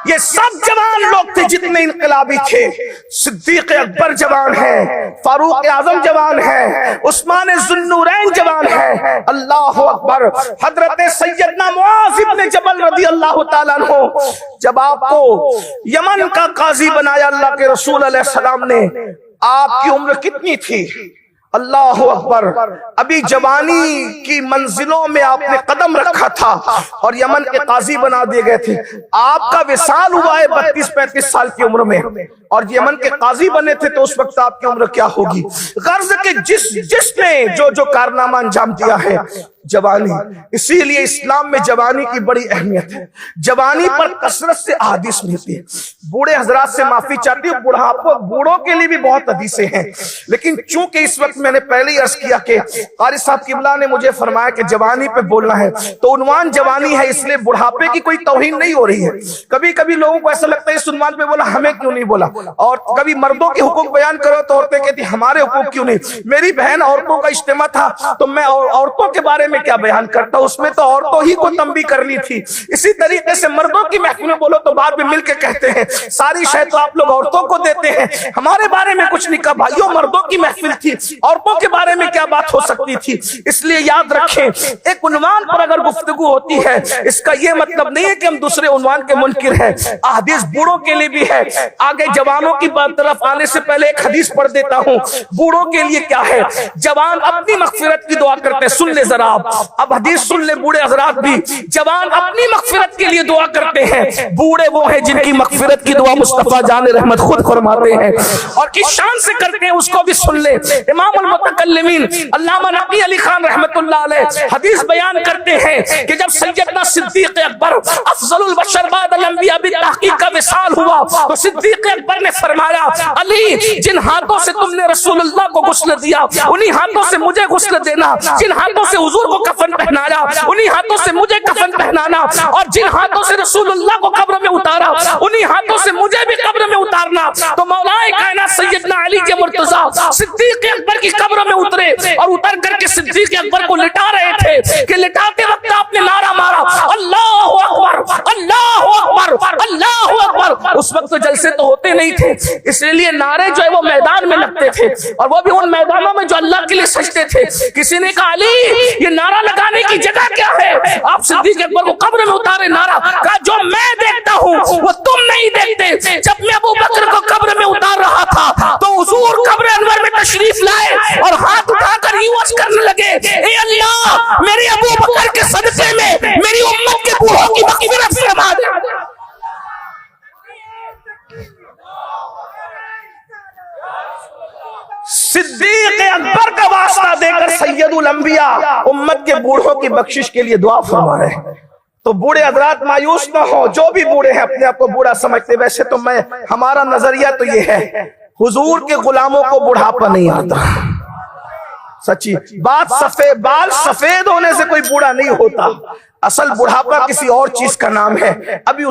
یہ سب جوان لوگ تھے جتنے انقلابی تھے. صدیق اکبر جوان ہے, فاروق اعظم جوان ہے, عثمان ذوالنورین جوان ہے. اللہ اکبر. حضرت سیدنا معاذ بن جبل رضی اللہ تعالیٰ عنہ جب آپ کو یمن کا قاضی بنایا اللہ کے رسول علیہ السلام نے, آپ کی عمر کتنی تھی؟ اللہ اکبر. ابھی جوانی کی منزلوں میں آپ نے قدم رکھا تھا اور یمن کے قاضی بنا دیے گئے تھے. آپ کا وصال ہوا ہے 32-35 سال کی عمر میں, اور یمن کے قاضی بنے تھے تو اس وقت آپ کی عمر کیا ہوگی؟ غرض کہ جس نے جو کارنامہ انجام دیا ہے جوانی. اسی لیے اسلام میں جوانی کی بڑی اہمیت ہے. جوانی پر کثرت سے احادیث ملتی ہے. بوڑھے حضرات سے معافی چاہتی ہوں, بوڑھوں کے لیے بھی بہت حدیثیں ہیں, لیکن چونکہ اس وقت میں نے پہلے ہی عرض کیا کہ قاری صاحب قبلہ نے مجھے فرمایا کہ جوانی پہ بولنا ہے, تو عنوان جوانی ہے, اس لیے بڑھاپے کی کوئی توہین نہیں ہو رہی ہے. کبھی کبھی لوگوں کو ایسا لگتا ہے اس عنوان پہ بولا, ہمیں کیوں نہیں بولا؟ اور کبھی مردوں کے حقوق بیان کرو تو عورتیں کہتی ہمارے حقوق کیوں نہیں؟ میری بہن عورتوں کا اجتماع تھا تو میں عورتوں کے بارے میں کیا بیان کرتا ہوں, اس میں تو عورتوں ہی کو تنبیہ کرنی تھی. اسی طریقے سے مردوں کی محفل میں بولو تو بعد میں مل کے کہتے ہیں ساری شے تو آپ لوگ عورتوں کو دیتے ہیں, ہمارے بارے میں کچھ نہیں کہا. بھائیوں, مردوں کی محفل تھی, عورتوں کے بارے میں کیا بات ہو سکتی تھی؟ اس لیے یاد رکھیں, ایک عنوان پر اگر گفتگو ہوتی ہے اس کا یہ مطلب نہیں ہے کہ ہم دوسرے عنوان کے منکر ہیں. احادیث بوڑھوں کے لیے بھی ہے. آگے جوانوں کی طرف آنے سے پہلے ایک حدیث پڑھ دیتا ہوں. بوڑھوں کے لیے کیا ہے؟ جوان اپنی مغفرت کی دعا کرتے ہیں. سن لے ذرا, اب حدیث سن لے. بوڑھے حضرات بھی, جوان اپنی مغفرت کے لیے دعا کرتے ہیں. بوڑھے وہ ہیں جن کی مغفرت کی دعا مصطفیٰ جان رحمت خود فرماتے ہیں, اور کس شان سے کرتے ہیں اس کو بھی سن لے. امام المتکلمین علامہ نقی علی خان رحمت اللہ علیہ حدیث بیان کرتے ہیں کہ جب سیدنا صدیق اکبر افضل البشر بعد الانبیاء بالتحقیق کا وصال ہوا تو صدیق اکبر نے فرمایا, علی جن ہاتھوں سے تم نے رسول اللہ کو غسل دیا انہی ہاتھوں سے مجھے غسل دینا, جن ہاتھوں سے حضور کو کفن پہنایا انہی ہاتھوں سے مجھے کفن پہنانا, اور جن ہاتھوں سے رسول اللہ کو قبر میں اتارا انہی ہاتھوں سے مجھے بھی قبر میں اتارنا. تو مولا کائنات سیدنا علی کے مرتضیٰ صدیق اکبر کی قبر میں اترے, اور اتر کر کے صدیق اکبر کو لٹا رہے تھے کہ لٹاتے وقت آپ نے نعرہ مارا, اللہ اکبر اللہ اکبر اللہ اکبر. اس وقت تو جلسے تو ہوتے نہیں تھے, اس لیے نعرے جو ہے وہ میدان میں لگتے تھے, اور وہ بھی ان میدانوں میں جو اللہ کے لیے سجتے تھے. کسی نے کہا علی یہ نعرہ لگانے کی جگہ کیا ہے؟ آپ صدیق اکبر کو قبر میں اتارے نعرہ, کہا جو میں دیکھتا ہوں وہ تم نہیں دیکھتے. جب میں ابو بکر کو قبر میں اتار رہا تھا تو حضور قبر انور میں تشریف لائے اور ہاتھ اٹھا کر یوں عرض کرنے لگے, اے اللہ میرے ابو بکر کے صدقے میں میری امت کے بوڑھوں کی مغفرت فرما دے. صدیق اکبر کا واسطہ دے کر سید الانبیاء امت کے بوڑھوں کی بخشش کے لیے دعا فرما رہے ہیں. تو بوڑھے حضرات مایوس نہ ہو, جو بھی بوڑھے ہیں اپنے آپ کو بوڑھا سمجھتے. ویسے تو ہمارا نظریہ تو یہ ہے, حضور کے غلاموں کو بڑھاپا نہیں آتا. سچی بات, بال سفید ہونے سے کوئی بوڑھا نہیں ہوتا. اصل بڑھاپا کسی اور چیز کا نام ہے. ابھی